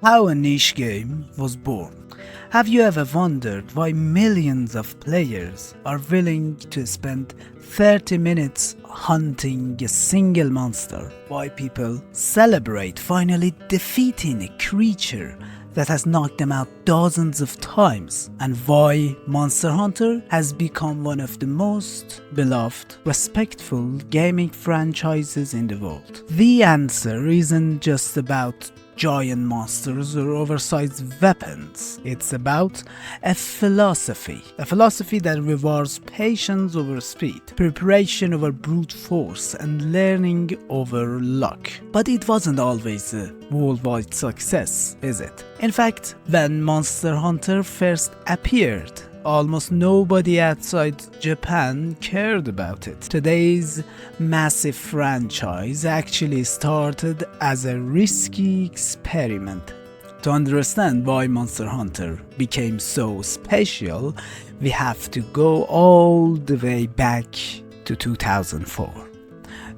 how a niche game was born. Have you ever wondered why millions of players are willing to spend 30 minutes hunting a single monster? Why people celebrate finally defeating a creature that has knocked them out dozens of times? And why Monster Hunter has become one of the most beloved, respectful gaming franchises in the world? The answer isn't just about giant monsters or oversized weapons. It's about a philosophy that rewards patience over speed, preparation over brute force, and learning over luck. But it wasn't always a worldwide success, is it? In fact, when Monster Hunter first appeared, almost nobody outside Japan cared about it. Today's massive franchise actually started as a risky experiment. To understand why Monster Hunter became so special, we have to go all the way back to 2004.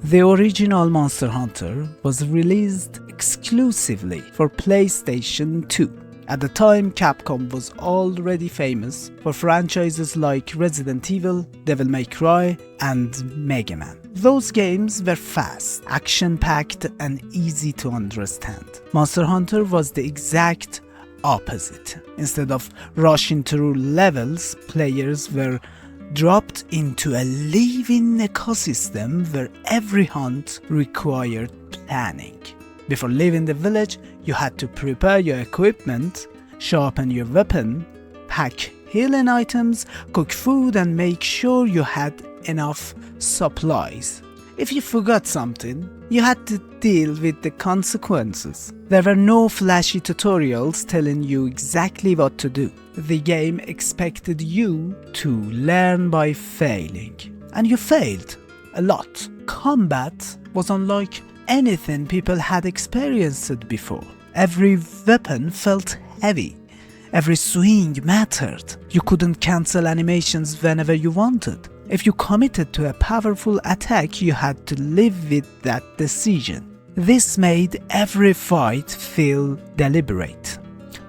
The original Monster Hunter was released exclusively for PlayStation 2. At the time, Capcom was already famous for franchises like Resident Evil, Devil May Cry, and Mega Man. Those games were fast, action-packed, and easy to understand. Monster Hunter was the exact opposite. Instead of rushing through levels, players were dropped into a living ecosystem where every hunt required planning. Before leaving the village, you had to prepare your equipment, sharpen your weapon, pack healing items, cook food, and make sure you had enough supplies. If you forgot something, you had to deal with the consequences. There were no flashy tutorials telling you exactly what to do. The game expected you to learn by failing. And you failed a lot. Combat was unlike anything people had experienced before. Every weapon felt heavy. Every swing mattered. You couldn't cancel animations whenever you wanted. If you committed to a powerful attack, you had to live with that decision. This made every fight feel deliberate.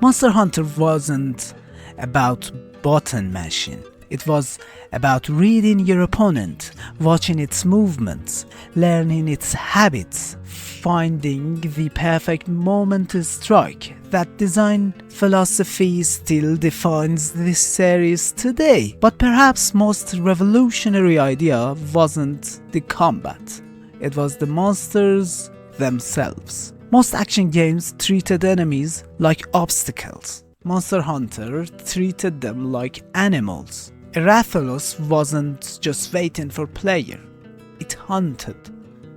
Monster Hunter wasn't about button mashing. It was about reading your opponent, watching its movements, learning its habits, finding the perfect moment to strike. That design philosophy still defines this series today. But perhaps most revolutionary idea wasn't the combat. It was the monsters themselves. Most action games treated enemies like obstacles. Monster Hunter treated them like animals. Rathalos wasn't just waiting for player. It hunted,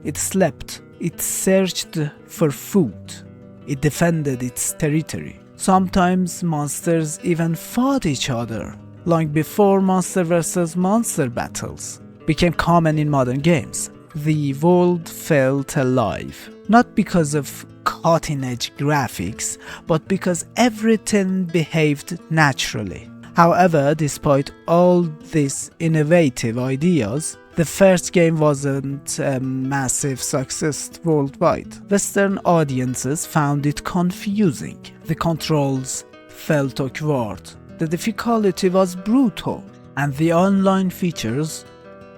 it slept, it searched for food, it defended its territory. Sometimes monsters even fought each other, long before monster versus monster battles became common in modern games. The world felt alive, not because of cutting-edge graphics, but because everything behaved naturally. However, despite all these innovative ideas, the first game wasn't a massive success worldwide. Western audiences found it confusing. The controls felt awkward. The difficulty was brutal. And the online features,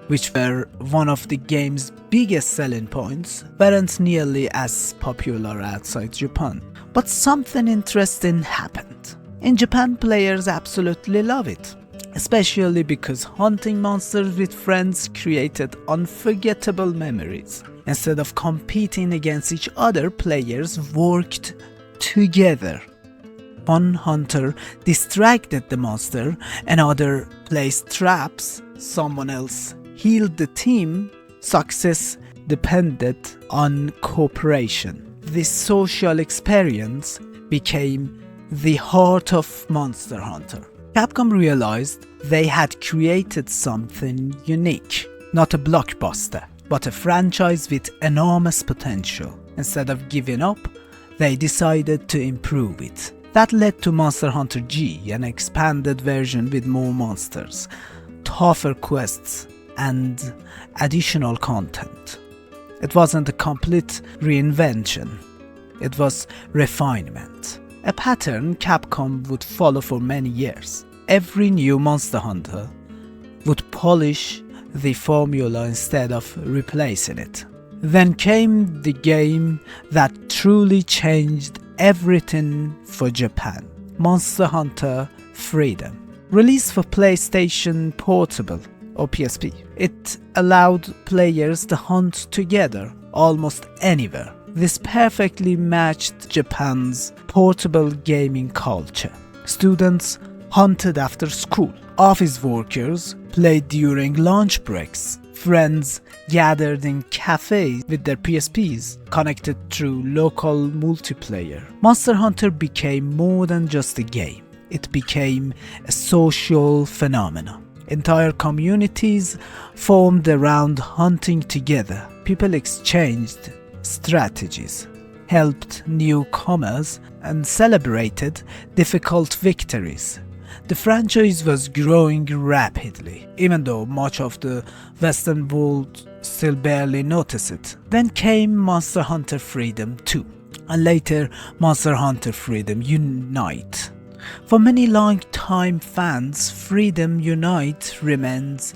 which were one of the game's biggest selling points, weren't nearly as popular outside Japan. But something interesting happened. In Japan, players absolutely love it, especially because hunting monsters with friends created unforgettable memories. Instead of competing against each other, players worked together. One hunter distracted the monster, another placed traps, someone else healed the team. Success depended on cooperation. This social experience became the heart of Monster Hunter. Capcom realized they had created something unique, not a blockbuster, but a franchise with enormous potential. Instead of giving up, they decided to improve it. That led to Monster Hunter G, an expanded version with more monsters, tougher quests, and additional content. It wasn't a complete reinvention, it was refinement. a pattern Capcom would follow for many years. Every new Monster Hunter would polish the formula instead of replacing it. Then came the game that truly changed everything for Japan, Monster Hunter Freedom. Released for PlayStation Portable or PSP, it allowed players to hunt together almost anywhere. This perfectly matched Japan's portable gaming culture. Students hunted after school. Office workers played during lunch breaks. Friends gathered in cafes with their PSPs, connected through local multiplayer. Monster Hunter became more than just a game. It became a social phenomenon. Entire communities formed around hunting together. People exchanged strategies, helped newcomers, and celebrated difficult victories. The franchise was growing rapidly, even though much of the Western world still barely noticed it. Then came Monster Hunter Freedom 2, and later Monster Hunter Freedom Unite. For many long-time fans, Freedom Unite remains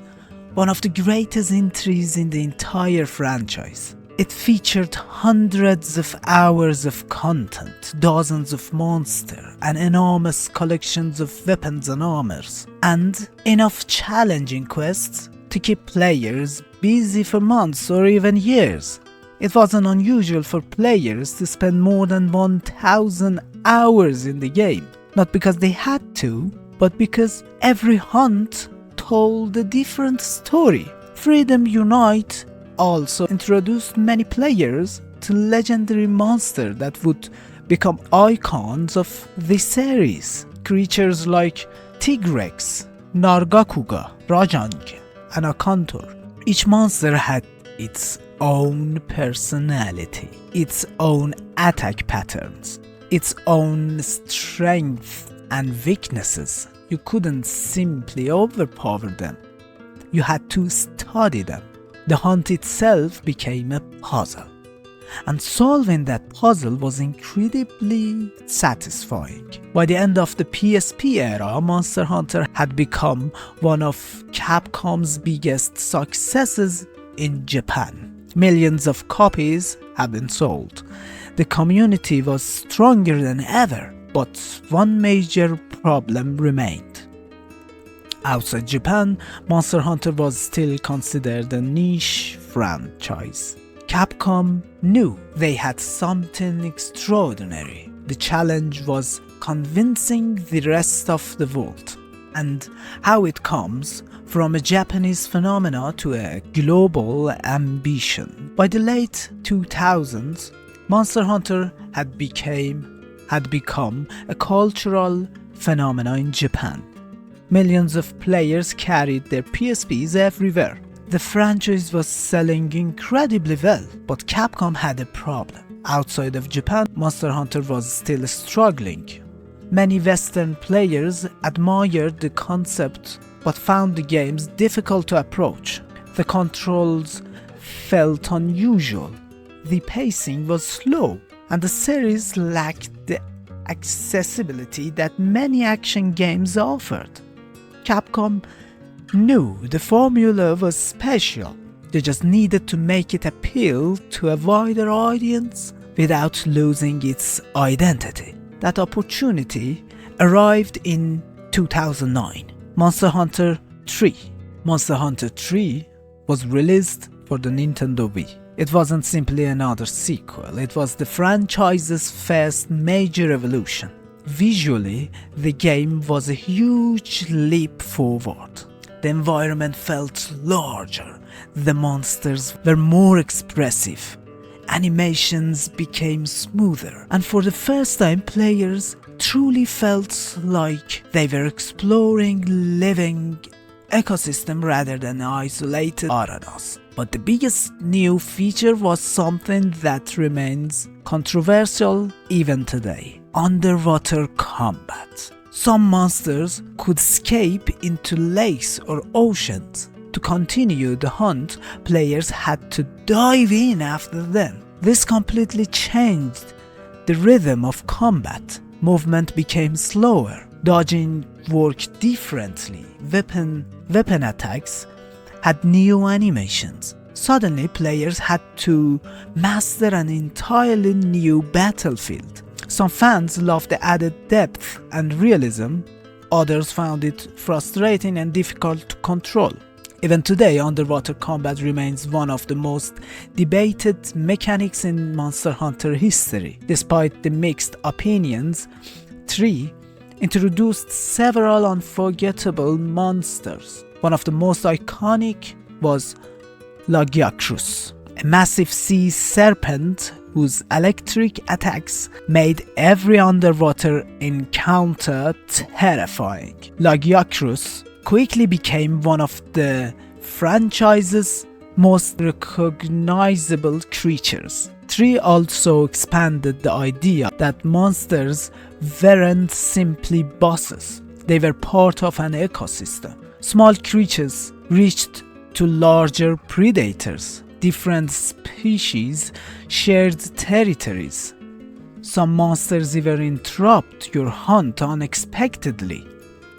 one of the greatest entries in the entire franchise. It featured hundreds of hours of content, dozens of monsters, and enormous collections of weapons and armors, and enough challenging quests to keep players busy for months or even years. It wasn't unusual for players to spend more than 1,000 hours in the game, not because they had to, but because every hunt told a different story. Freedom Unite also introduced many players to legendary monsters that would become icons of the series. Creatures like Tigrex, Nargacuga, Rajang, and Akantor. Each monster had its own personality, its own attack patterns, its own strengths and weaknesses. You couldn't simply overpower them. You had to study them. The hunt itself became a puzzle, and solving that puzzle was incredibly satisfying. By the end of the PSP era, Monster Hunter had become one of Capcom's biggest successes in Japan. Millions of copies have been sold. The community was stronger than ever, but one major problem remained. Outside Japan, Monster Hunter was still considered a niche franchise. Capcom knew they had something extraordinary. The challenge was convincing the rest of the world, and how it comes from a Japanese phenomena to a global ambition. By the late 2000s, Monster Hunter had become a cultural phenomenon in Japan. Millions of players carried their PSPs everywhere. The franchise was selling incredibly well, but Capcom had a problem. Outside of Japan, Monster Hunter was still struggling. Many Western players admired the concept but found the games difficult to approach. The controls felt unusual, the pacing was slow, and the series lacked the accessibility that many action games offered. Capcom knew the formula was special. They just needed to make it appeal to a wider audience without losing its identity. That opportunity arrived in 2009. Monster Hunter 3. Monster Hunter 3 was released for the Nintendo Wii. It wasn't simply another sequel, it was the franchise's first major evolution. Visually, the game was a huge leap forward. The environment felt larger, the monsters were more expressive, animations became smoother, and for the first time players truly felt like they were exploring living ecosystem rather than isolated arenas. But the biggest new feature was something that remains controversial even today: underwater combat. Some monsters could escape into lakes or oceans. To continue the hunt, players had to dive in after them. This completely changed the rhythm of combat. movement became slower, dodging worked differently, weapon attacks had new animations. Suddenly, players had to master an entirely new battlefield. Some fans loved the added depth and realism, others found it frustrating and difficult to control. Even today, underwater combat remains one of the most debated mechanics in Monster Hunter history. Despite the mixed opinions, 3 introduced several unforgettable monsters. One of the most iconic was Lagiacrus, a massive sea serpent whose electric attacks made every underwater encounter terrifying. Lagiacrus quickly became one of the franchise's most recognizable creatures. 3 also expanded the idea that monsters weren't simply bosses, they were part of an ecosystem. Small creatures reached to larger predators. Different species shared territories. Some monsters even interrupt your hunt unexpectedly.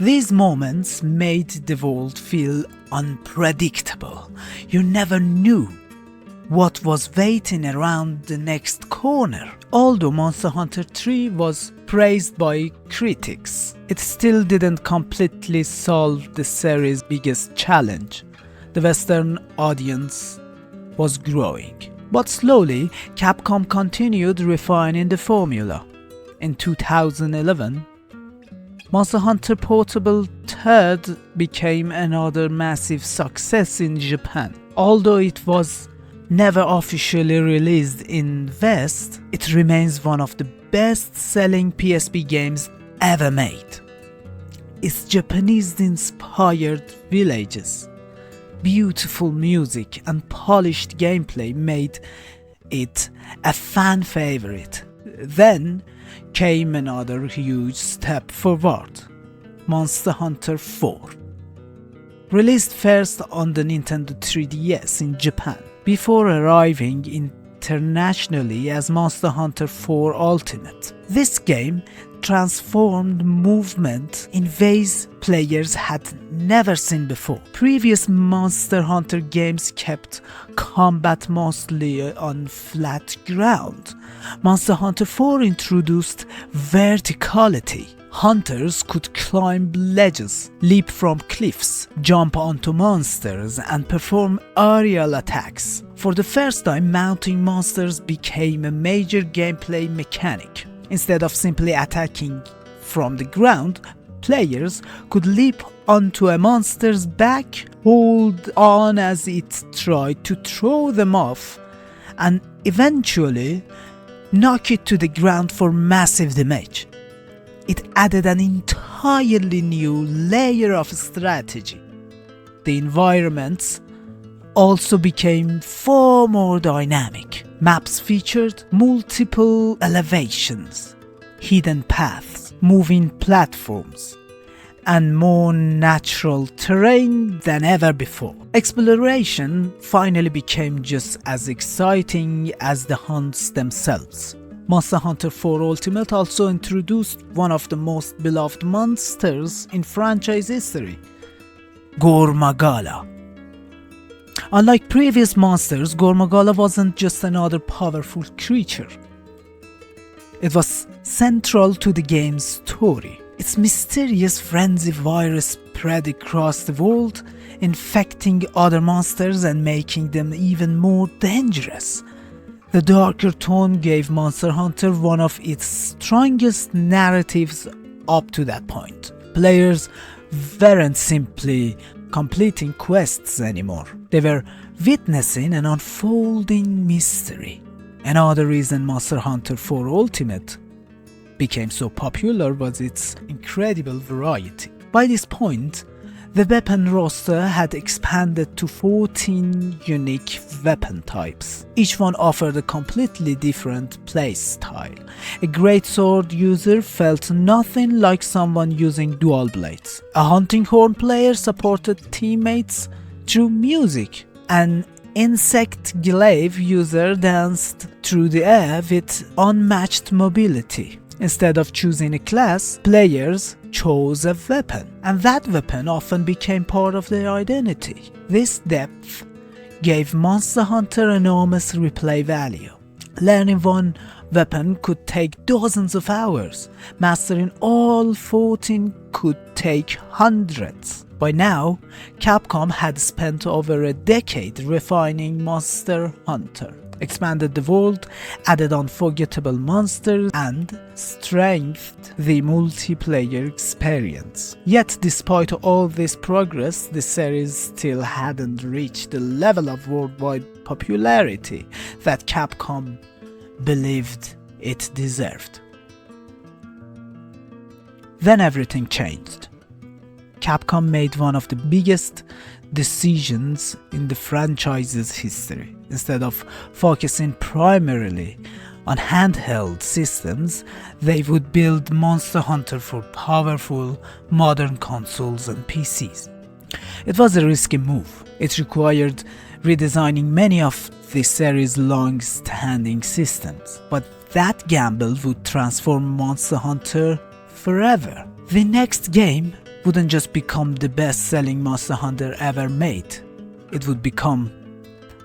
These moments made the world feel unpredictable. You never knew what was waiting around the next corner. Although Monster Hunter 3 was praised by critics, it still didn't completely solve the series' biggest challenge. The Western audience was growing. But slowly, Capcom continued refining the formula. In 2011, Monster Hunter Portable 3 became another massive success in Japan. Although it was never officially released in West, it remains one of the best-selling PSP games ever made. Its Japanese-inspired villages, beautiful music and polished gameplay made it a fan favorite. Then came another huge step forward, Monster Hunter 4. Released first on the Nintendo 3DS in Japan, before arriving internationally as Monster Hunter 4 Ultimate. This game transformed movement in ways players had never seen before. Previous Monster Hunter games kept combat mostly on flat ground. Monster Hunter 4 introduced verticality. Hunters could climb ledges, leap from cliffs, jump onto monsters, and perform aerial attacks. For the first time, mounting monsters became a major gameplay mechanic. Instead of simply attacking from the ground, players could leap onto a monster's back, hold on as it tried to throw them off, and eventually knock it to the ground for massive damage. It added an entirely new layer of strategy. The environments also became far more dynamic. Maps featured multiple elevations, hidden paths, moving platforms, and more natural terrain than ever before. Exploration finally became just as exciting as the hunts themselves. Monster Hunter 4 Ultimate also introduced one of the most beloved monsters in franchise history, Gormagala. Unlike previous monsters, Gormagala wasn't just another powerful creature. It was central to the game's story. Its mysterious frenzy virus spread across the world, infecting other monsters and making them even more dangerous. The darker tone gave Monster Hunter one of its strongest narratives up to that point. Players weren't simply completing quests anymore. They were witnessing an unfolding mystery. Another reason Monster Hunter 4 Ultimate became so popular was its incredible variety. By this point, the weapon roster had expanded to 14 unique weapon types. Each one offered a completely different playstyle. A greatsword user felt nothing like someone using dual blades. A hunting horn player supported teammates through music. An insect glaive user danced through the air with unmatched mobility. Instead of choosing a class, players chose a weapon, and that weapon often became part of their identity. This depth gave Monster Hunter enormous replay value. Learning one weapon could take dozens of hours. Mastering all 14 could take hundreds. By now, Capcom had spent over a decade refining Monster Hunter, expanded the world, added unforgettable monsters, and strengthened the multiplayer experience. Yet despite all this progress, the series still hadn't reached the level of worldwide popularity that Capcom believed it deserved. Then everything changed. Capcom made one of the biggest decisions in the franchise's history. Instead of focusing primarily on handheld systems, they would build Monster Hunter for powerful modern consoles and PCs. It was a risky move. It required redesigning many of the series' long-standing systems, but that gamble would transform Monster Hunter forever. The next game wouldn't just become the best-selling Monster Hunter ever made, it would become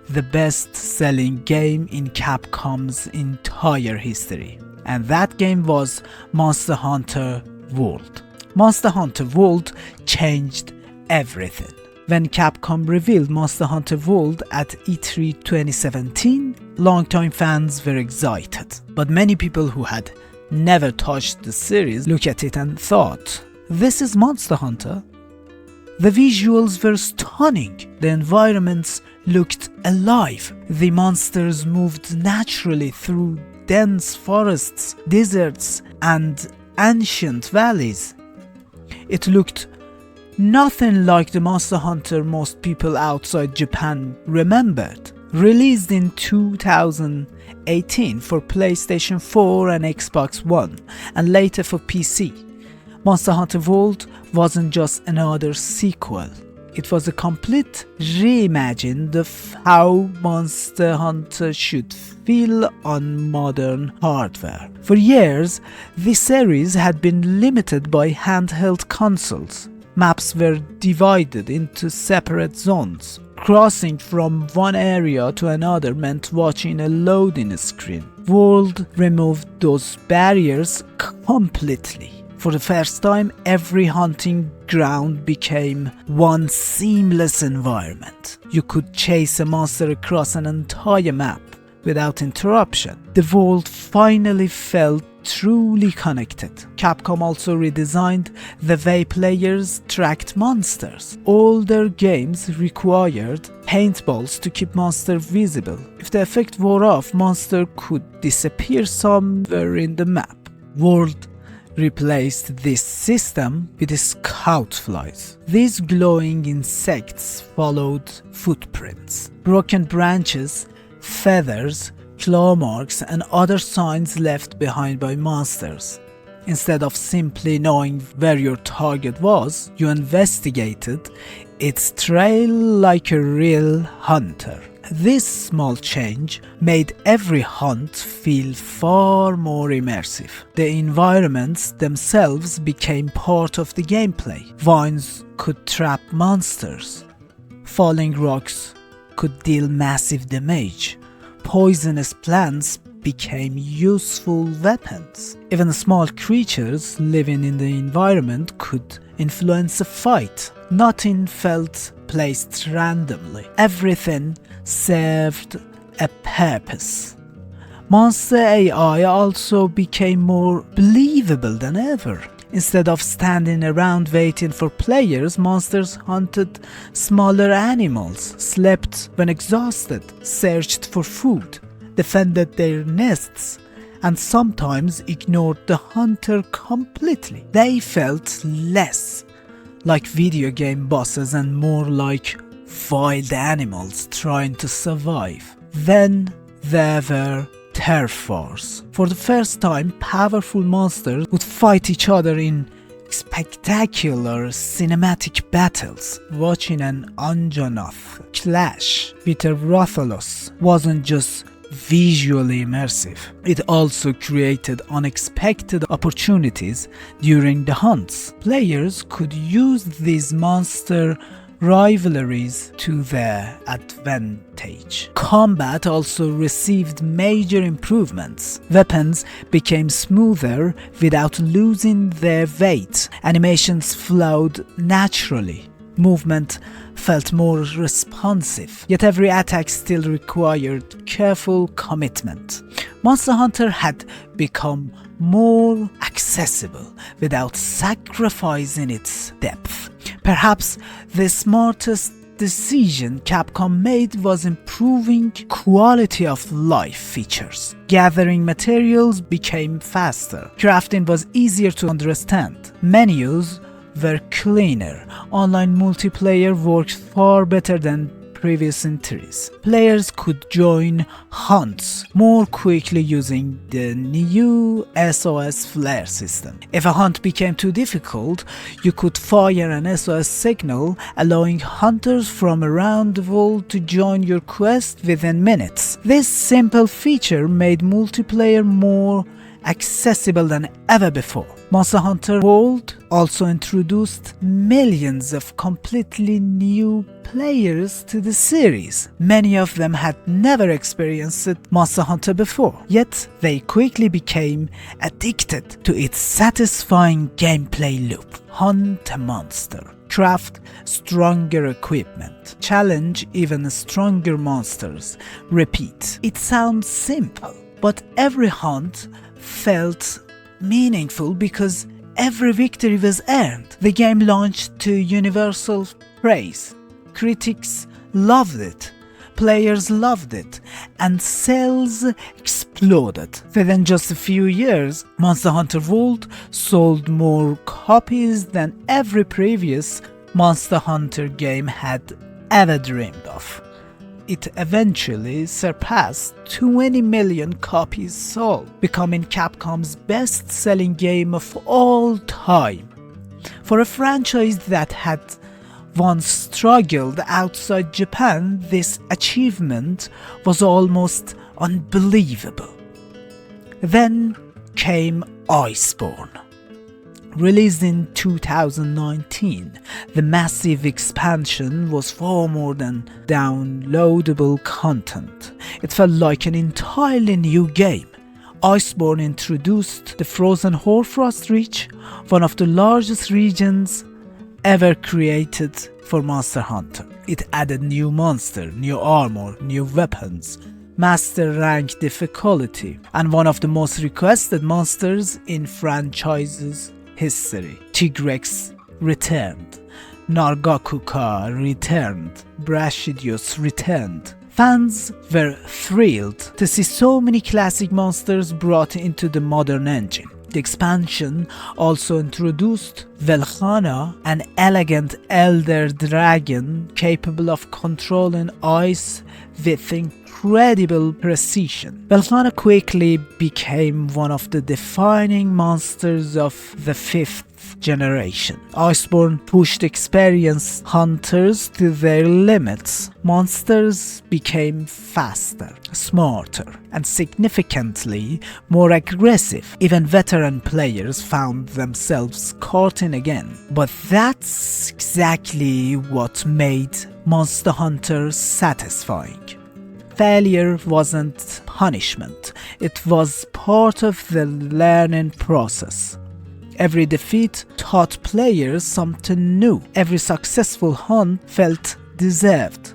the best-selling game in Capcom's entire history. And that game was Monster Hunter World. Monster Hunter World changed everything. When Capcom revealed Monster Hunter World at E3 2017, longtime fans were excited. But many people who had never touched the series looked at it and thought, "This is Monster Hunter." The visuals were stunning, the environments looked alive, the monsters moved naturally through dense forests, deserts, and ancient valleys. It looked nothing like the Monster Hunter most people outside Japan remembered. Released in 2018 for PlayStation 4 and Xbox One, and later for PC, Monster Hunter World wasn't just another sequel. It was a complete reimagining of how Monster Hunter should feel on modern hardware. For years, the series had been limited by handheld consoles. Maps were divided into separate zones. Crossing from one area to another meant watching a loading screen. World removed those barriers completely. For the first time, every hunting ground became one seamless environment. You could chase a monster across an entire map without interruption. The world finally felt truly connected. Capcom also redesigned the way players tracked monsters. Older games required paintballs to keep monsters visible. If the effect wore off, monster could disappear somewhere in the map. World replaced this system with scout flies. These glowing insects followed footprints, broken branches, feathers, claw marks, and other signs left behind by monsters. Instead of simply knowing where your target was, you investigated its trail like a real hunter. This small change made every hunt feel far more immersive. The environments themselves became part of the gameplay. Vines could trap monsters. Falling rocks could deal massive damage. Poisonous plants became useful weapons. Even small creatures living in the environment could influence a fight. Nothing felt placed randomly. Everything served a purpose. Monster AI also became more believable than ever. Instead of standing around waiting for players, monsters hunted smaller animals, slept when exhausted, searched for food, defended their nests, and sometimes ignored the hunter completely. They felt less like video game bosses and more like wild animals trying to survive. Then there were turf wars. For the first time, powerful monsters would fight each other in spectacular cinematic battles. Watching an Anjanath clash with a Rathalos wasn't just visually immersive. It also created unexpected opportunities during the hunts. Players could use these monster rivalries to their advantage. Combat also received major improvements. Weapons became smoother without losing their weight. Animations flowed naturally. Movement felt more responsive, yet every attack still required careful commitment. Monster Hunter had become more accessible without sacrificing its depth. Perhaps the smartest decision Capcom made was improving quality of life features. Gathering materials became faster. Crafting was easier to understand. Menus were cleaner. Online multiplayer worked far better than previous entries. Players could join hunts more quickly using the new SOS flare system. If a hunt became too difficult, you could fire an SOS signal, allowing hunters from around the world to join your quest within minutes. This simple feature made multiplayer more accessible than ever before. Monster Hunter World also introduced millions of completely new players to the series. Many of them had never experienced Monster Hunter before, yet they quickly became addicted to its satisfying gameplay loop. Hunt a monster, craft stronger equipment, challenge even stronger monsters, repeat. It sounds simple, but every hunt felt meaningful because every victory was earned. The game launched to universal praise. Critics loved it, players loved it, and sales exploded. Within just a few years, Monster Hunter World sold more copies than every previous Monster Hunter game had ever dreamed of. It eventually surpassed 20 million copies sold, becoming Capcom's best-selling game of all time. For a franchise that had once struggled outside Japan, this achievement was almost unbelievable. Then came Iceborne. Released in 2019, the massive expansion was far more than downloadable content. It felt like an entirely new game. Iceborne introduced the frozen Hoarfrost Reach, one of the largest regions ever created for Monster Hunter. It added new monster, new armor, new weapons, master rank difficulty, and one of the most requested monsters in franchise's history. Tigrex returned, Nargacuca returned, Brashidius returned. Fans were thrilled to see so many classic monsters brought into the modern engine. The expansion also introduced Velkhana, an elegant elder dragon capable of controlling ice with incredible precision. Velkhana quickly became one of the defining monsters of the 5th generation. Iceborne pushed experienced hunters to their limits. Monsters became faster, smarter, and significantly more aggressive. Even veteran players found themselves caught in again. But that's exactly what made Monster Hunter satisfying. Failure wasn't punishment, it was part of the learning process. Every defeat taught players something new. Every successful hunt felt deserved.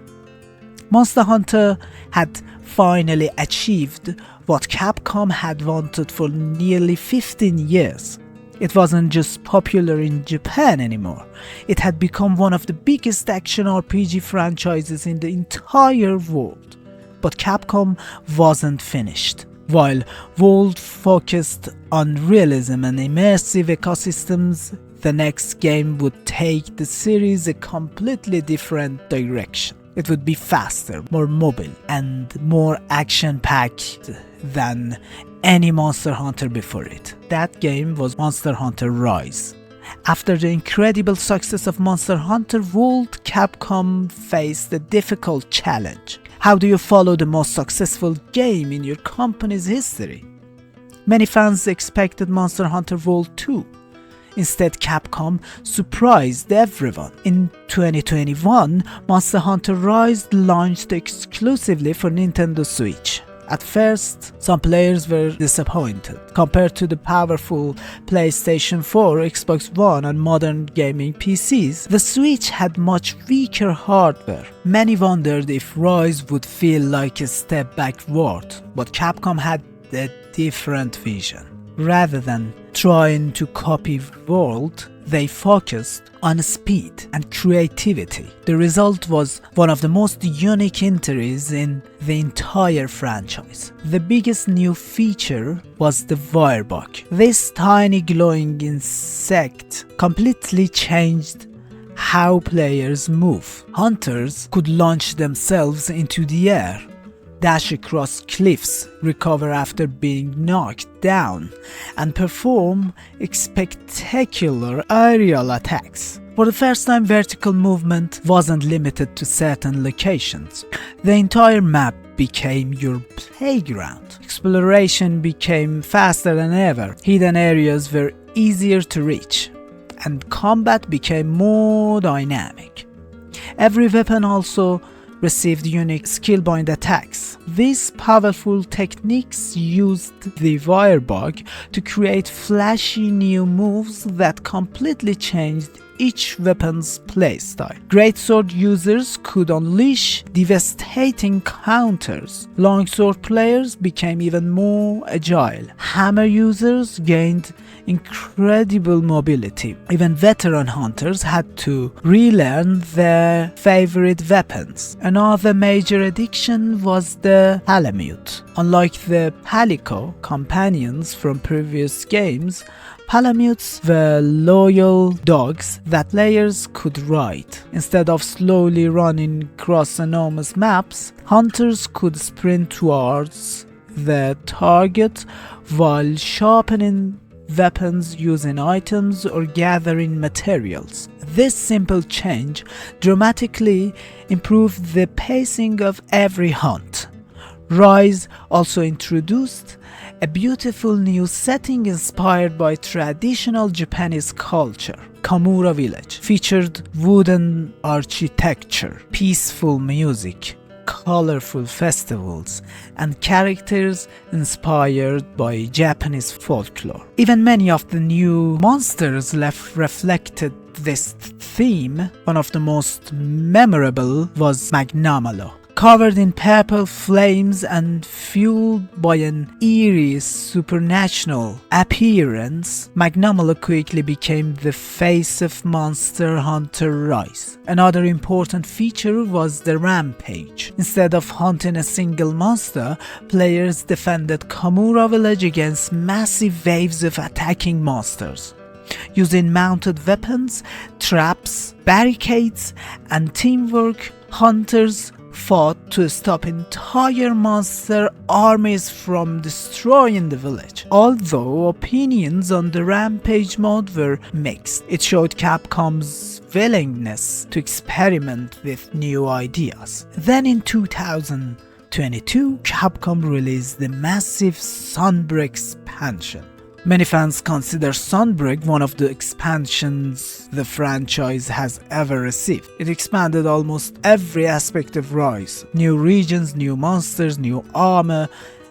Monster Hunter had finally achieved what Capcom had wanted for nearly 15 years. It wasn't just popular in Japan anymore. It had become one of the biggest action RPG franchises in the entire world. But Capcom wasn't finished. While World focused on realism and immersive ecosystems, the next game would take the series a completely different direction. It would be faster, more mobile, and more action-packed than any Monster Hunter before it. That game was Monster Hunter Rise. After the incredible success of Monster Hunter World, Capcom faced a difficult challenge. How do you follow the most successful game in your company's history? Many fans expected Monster Hunter World 2. Instead, Capcom surprised everyone. In 2021, Monster Hunter Rise launched exclusively for Nintendo Switch. At first, some players were disappointed. Compared to the powerful PlayStation 4, Xbox One and modern gaming PCs, the Switch had much weaker hardware. Many wondered if Rise would feel like a step backward, but Capcom had a different vision. Rather than trying to copy World, they focused on speed and creativity. The result was one of the most unique entries in the entire franchise. The biggest new feature was the Wirebug. This tiny glowing insect completely changed how players move. Hunters could launch themselves into the air, dash across cliffs, recover after being knocked down, and perform spectacular aerial attacks. For the first time, vertical movement wasn't limited to certain locations. The entire map became your playground. Exploration became faster than ever. Hidden areas were easier to reach, and combat became more dynamic. Every weapon also received unique skill-bound attacks. These powerful techniques used the Wirebug to create flashy new moves that completely changed each weapon's playstyle. Greatsword users could unleash devastating counters. Longsword players became even more agile. Hammer users gained incredible mobility. Even veteran hunters had to relearn their favorite weapons. Another major addition was the Palamute. Unlike the Palico companions from previous games, Palamutes were loyal dogs that players could ride. Instead of slowly running across enormous maps, hunters could sprint towards the target while sharpening weapons, using items, or gathering materials. This simple change dramatically improved the pacing of every hunt. Rise also introduced a beautiful new setting inspired by traditional Japanese culture. Kamura Village featured wooden architecture, peaceful music, colorful festivals, and characters inspired by Japanese folklore. Even many of the new monsters reflected this theme. One of the most memorable was Magnamalo. Covered in purple flames and fueled by an eerie supernatural appearance, Magnamalo quickly became the face of Monster Hunter Rise. Another important feature was the rampage. Instead of hunting a single monster, players defended Kamura Village against massive waves of attacking monsters. Using mounted weapons, traps, barricades, and teamwork, hunters fought to stop entire monster armies from destroying the village. Although opinions on the rampage mode were mixed, it showed Capcom's willingness to experiment with new ideas. Then in 2022, Capcom released the massive Sunbreak expansion. Many fans consider Sunbreak one of the expansions the franchise has ever received. It expanded almost every aspect of Rise. New regions, new monsters, new armor,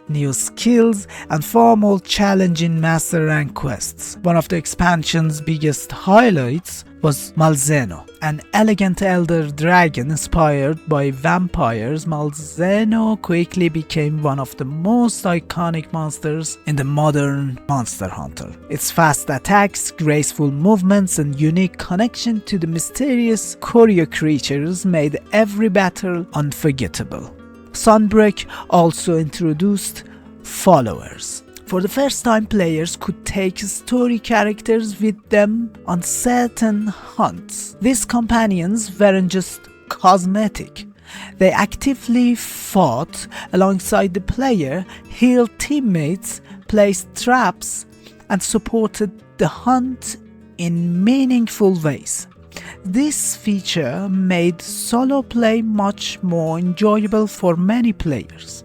new skills, and far more challenging master rank quests. One of the expansion's biggest highlights was Malzeno, an elegant elder dragon inspired by vampires. Malzeno quickly became one of the most iconic monsters in the modern Monster Hunter. Its fast attacks, graceful movements, and unique connection to the mysterious Koryo creatures made every battle unforgettable. Sunbreak also introduced followers. For the first time, players could take story characters with them on certain hunts. These companions weren't just cosmetic. They actively fought alongside the player, healed teammates, placed traps, and supported the hunt in meaningful ways. This feature made solo play much more enjoyable for many players.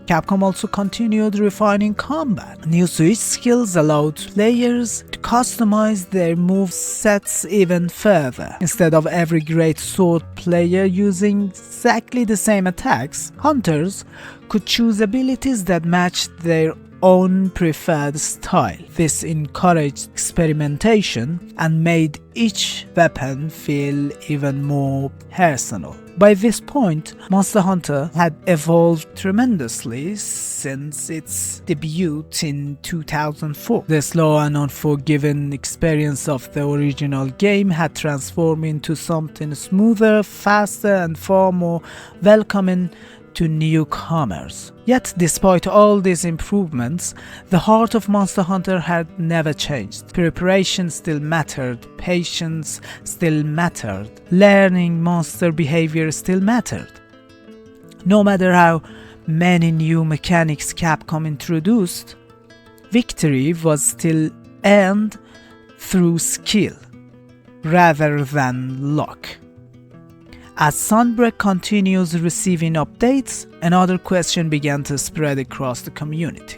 Capcom also continued refining combat. New switch skills allowed players to customize their move sets even further. Instead of every great sword player using exactly the same attacks, hunters could choose abilities that matched their own preferred style. This encouraged experimentation and made each weapon feel even more personal. By this point, Monster Hunter had evolved tremendously since its debut in 2004. The slow and unforgiving experience of the original game had transformed into something smoother, faster, and far more welcoming to newcomers. Yet, despite all these improvements, the heart of Monster Hunter had never changed. Preparation still mattered, patience still mattered, learning monster behavior still mattered. No matter how many new mechanics Capcom introduced, victory was still earned through skill rather than luck. As Sunbreak continues receiving updates, another question began to spread across the community.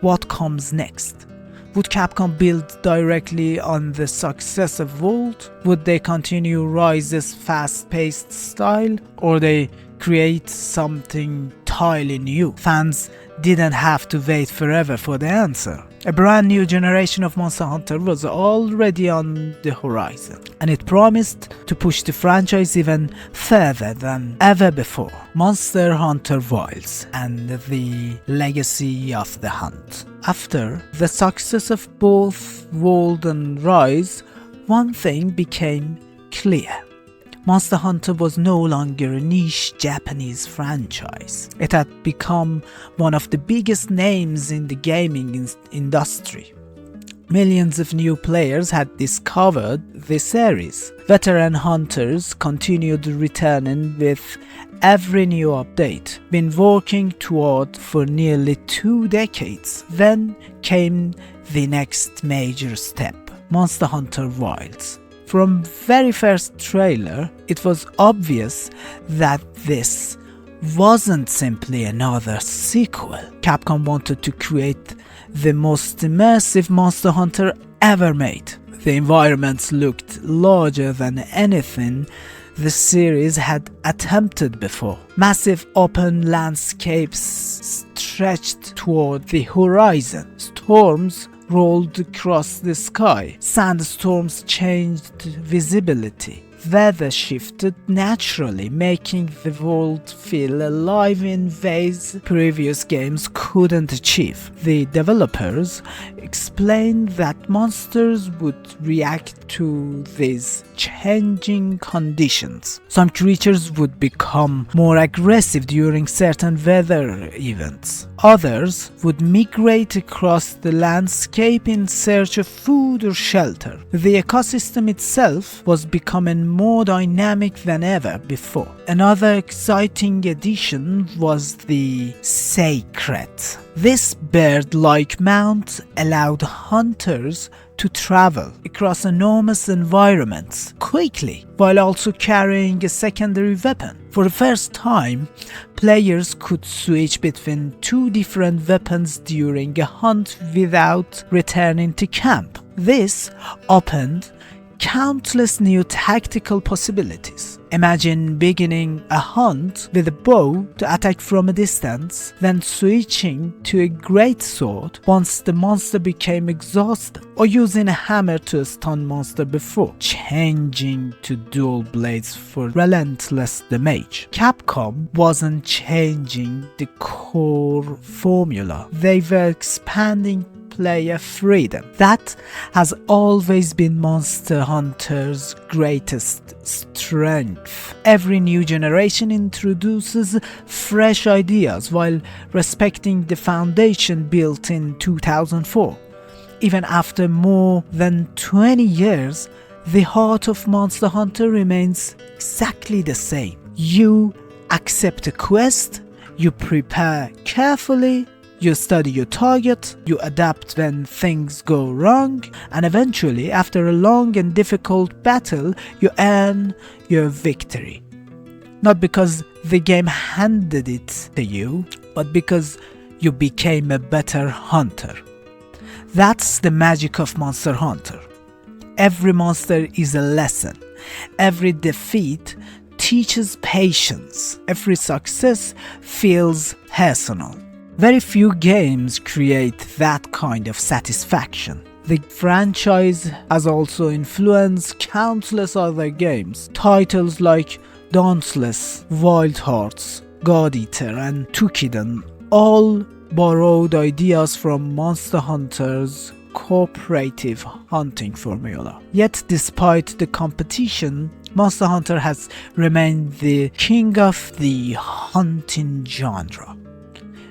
What comes next? Would Capcom build directly on the success of Vault? Would they continue Rise's fast-paced style? Or they create something entirely new? Fans didn't have to wait forever for the answer. A brand new generation of Monster Hunter was already on the horizon, and it promised to push the franchise even further than ever before. Monster Hunter Wilds and the Legacy of the Hunt. After the success of both World and Rise, one thing became clear. Monster Hunter was no longer a niche Japanese franchise. It had become one of the biggest names in the gaming industry. Millions of new players had discovered the series. Veteran hunters continued returning with every new update, been working toward for nearly 2 decades. Then came the next major step, Monster Hunter Wilds. From very first trailer, it was obvious that this wasn't simply another sequel. Capcom wanted to create the most immersive Monster Hunter ever made. The environments looked larger than anything the series had attempted before. Massive open landscapes stretched toward the horizon. Storms rolled across the sky. Sandstorms changed visibility. Weather shifted naturally, making the world feel alive in ways previous games couldn't achieve. The developers explained that monsters would react to these changing conditions. Some creatures would become more aggressive during certain weather events. Others would migrate across the landscape in search of food or shelter. The ecosystem itself was becoming more dynamic than ever before. Another exciting addition was the Sacred. This bird-like mount allowed hunters to travel across enormous environments quickly, while also carrying a secondary weapon. For the first time, players could switch between 2 different weapons during a hunt without returning to camp. This opened countless new tactical possibilities. Imagine beginning a hunt with a bow to attack from a distance, then switching to a greatsword once the monster became exhausted, or using a hammer to stun monster before changing to dual blades for relentless damage. Capcom wasn't changing the core formula, they were expanding player freedom. That has always been Monster Hunter's greatest strength. Every new generation introduces fresh ideas while respecting the foundation built in 2004. Even after more than 20 years, the heart of Monster Hunter remains exactly the same. You accept a quest, you prepare carefully, You study your target, you adapt when things go wrong, and eventually, after a long and difficult battle, you earn your victory. Not because the game handed it to you, but because you became a better hunter. That's the magic of Monster Hunter. Every monster is a lesson. Every defeat teaches patience. Every success feels personal. Very few games create that kind of satisfaction. The franchise has also influenced countless other games. Titles like Dauntless, Wild Hearts, God Eater, and Tukiden all borrowed ideas from Monster Hunter's cooperative hunting formula. Yet despite the competition, Monster Hunter has remained the king of the hunting genre.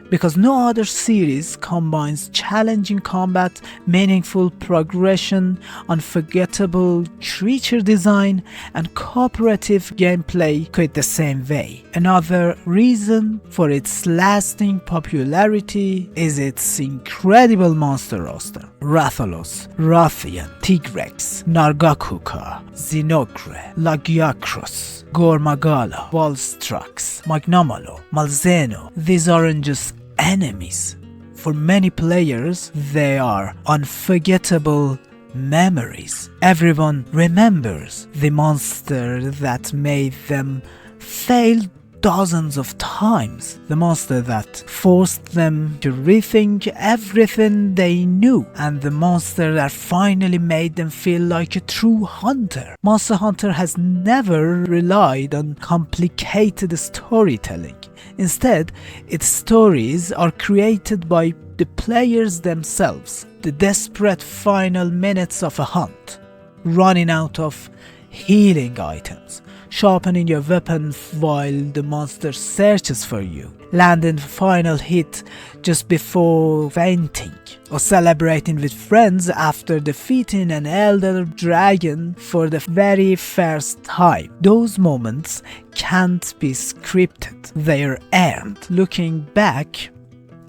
Because no other series combines challenging combat, meaningful progression, unforgettable creature design, and cooperative gameplay quite the same way. Another reason for its lasting popularity is its incredible monster roster. Rathalos, Rathian, Tigrex, Nargacuca, Zinogre, Lagiacros, Gormagala, Valstrax, Magnamalo, Malzeno. These aren't just enemies. For many players, they are unforgettable memories. Everyone remembers the monster that made them fail dozens of times, the monster that forced them to rethink everything they knew, and the monster that finally made them feel like a true hunter. Monster Hunter has never relied on complicated storytelling. Instead, its stories are created by the players themselves. The desperate final minutes of a hunt, running out of healing items, sharpening your weapon while the monster searches for you, landing the final hit just before fainting, or celebrating with friends after defeating an elder dragon for the very first time. Those moments can't be scripted, they're earned. Looking back,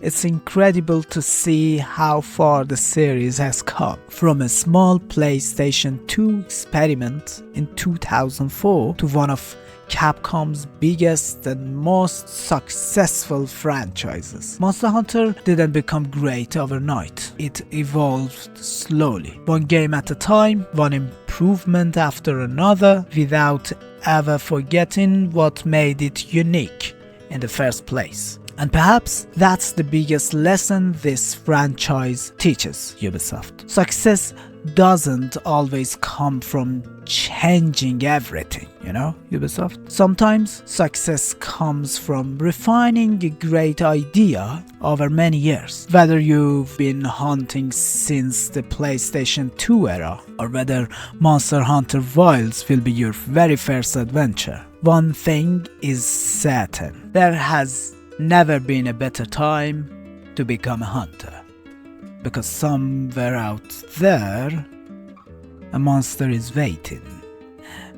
it's incredible to see how far the series has come. From a small PlayStation 2 experiment in 2004 to one of Capcom's biggest and most successful franchises. Monster Hunter didn't become great overnight. It evolved slowly, one game at a time, one improvement after another, without ever forgetting what made it unique in the first place. And perhaps that's the biggest lesson this franchise teaches Ubisoft. Success doesn't always come from changing everything, Ubisoft. Sometimes success comes from refining a great idea over many years. Whether you've been hunting since the PlayStation 2 era, or whether Monster Hunter Wilds will be your very first adventure, one thing is certain: there has never been a better time to become a hunter. Because somewhere out there, a monster is waiting,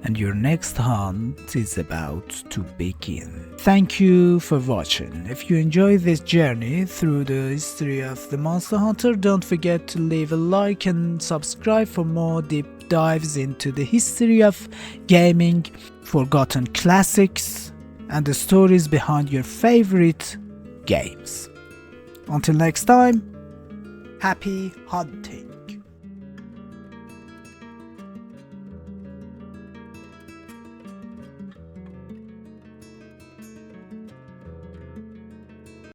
and your next hunt is about to begin. Thank you for watching. If you enjoyed this journey through the history of the Monster Hunter, don't forget to leave a like and subscribe for more deep dives into the history of gaming, forgotten classics, and the stories behind your favorite games. Until next time, happy hunting!